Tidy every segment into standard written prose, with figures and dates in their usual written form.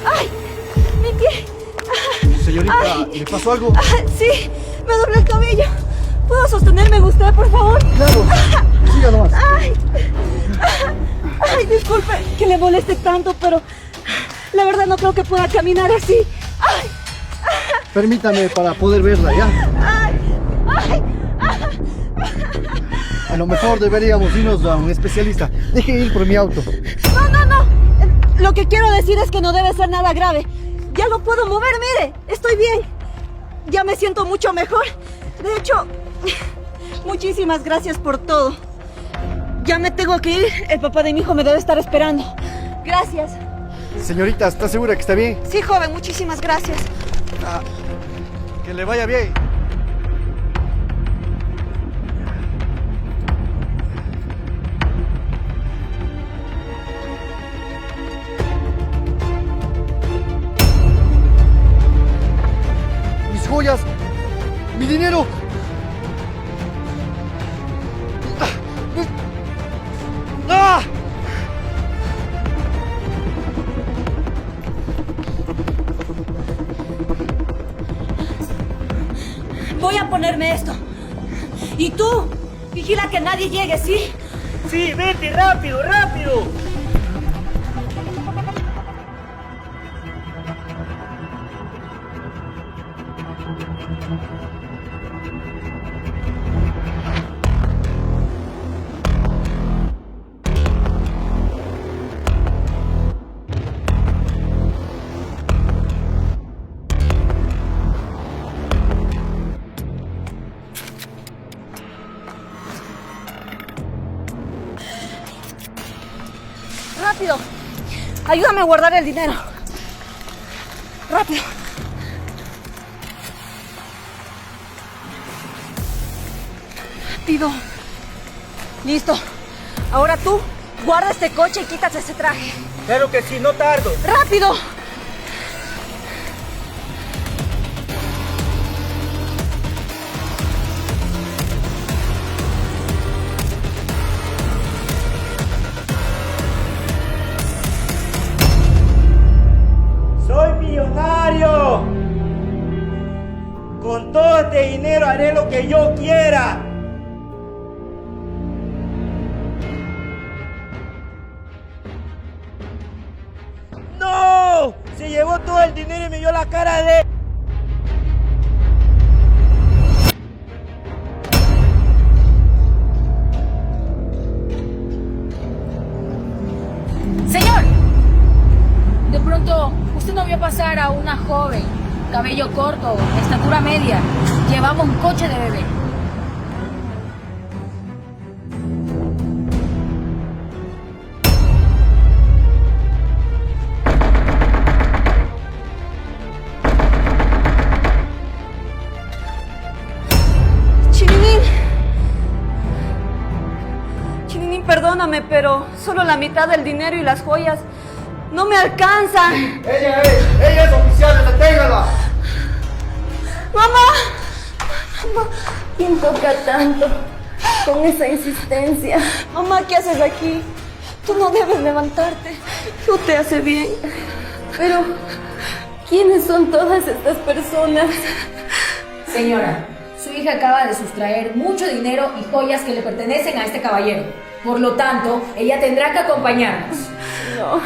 ¡Ay! ¡Mi pie! Señorita, Ay. ¿le pasó algo? Sí, me doblé el tobillo. ¿Puedo sostenerme usted, por favor? Claro, siga nomás. ¡Ay! ¡Ay, disculpe que le moleste tanto, pero la verdad no creo que pueda caminar así. ¡Ay! Permítame para poder verla, ¿ya? ¡Ay! ¡Ay! A lo mejor deberíamos irnos a un especialista. Deje ir por mi auto. No, no, no. Lo que quiero decir es que no debe ser nada grave. Ya lo puedo mover, mire. Estoy bien. Ya me siento mucho mejor. De hecho, muchísimas gracias por todo. Ya me tengo que ir. El papá de mi hijo me debe estar esperando. Gracias. Señorita, ¿está segura que está bien? Sí, joven, muchísimas gracias. Ah, que le vaya bien. Mis joyas, mi dinero. ¡Ah! Voy a ponerme esto. Y tú, vigila que nadie llegue, ¿sí? Sí, vete, rápido, rápido. Rápido. Ayúdame a guardar el dinero. Rápido. Rápido. Listo. Ahora tú, guarda este coche y quítate ese traje. Claro que sí, no tardo. ¡Rápido! Soy millonario. Con todo este dinero haré lo que yo quiera. ¡No! Se llevó todo el dinero y me dio la cara de... Señor, de pronto usted no vio pasar a una joven, cabello corto, estatura media, llevaba un coche de bebé. Chininín. Chininín, perdóname, pero solo la mitad del dinero y las joyas no me alcanzan. ¡Ella es oficial! ¡Deténgala! ¡Mamá! ¿Quién toca tanto con esa insistencia? Mamá, ¿qué haces aquí? Tú no debes levantarte. No te hace bien. Pero, ¿quiénes son todas estas personas? Señora, su hija acaba de sustraer mucho dinero y joyas que le pertenecen a este caballero. Por lo tanto, ella tendrá que acompañarnos. No.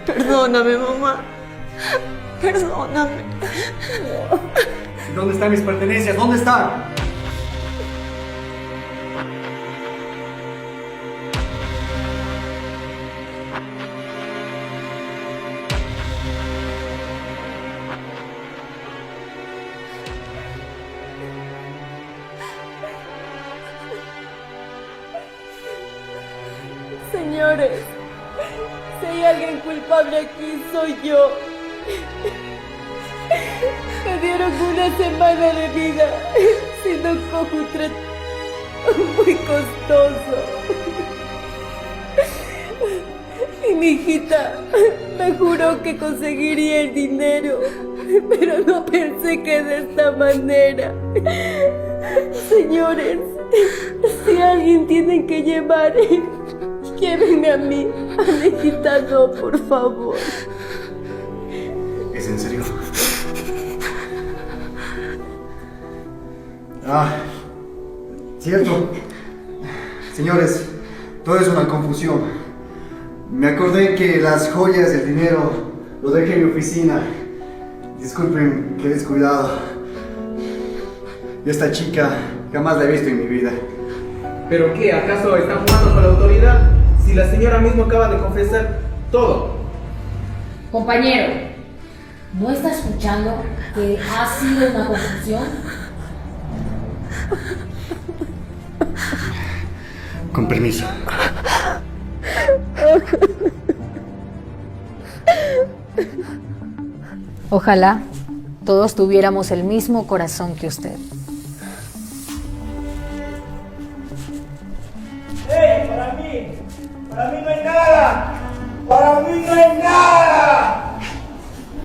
Perdóname, mamá. Perdóname. ¿Dónde están mis pertenencias? ¿Dónde están? Señores, si hay alguien culpable aquí, soy yo. Me dieron una semana de vida, siendo cojo un trato muy costoso. Y mi hijita me juró que conseguiría el dinero, pero no pensé que de esta manera. Señores, si alguien tiene que llevar, llévenme a mí. A mi hijita no, por favor. ¿Es en serio? Cierto. Señores, todo es una confusión. Me acordé que las joyas, el dinero, lo dejé en mi oficina. Disculpen, qué descuidado. Y esta chica jamás la he visto en mi vida. ¿Pero qué? ¿Acaso están jugando con la autoridad? Si la señora misma acaba de confesar todo. Compañero, ¿no está escuchando que ha sido una confusión? Con permiso. Ojalá todos tuviéramos el mismo corazón que usted.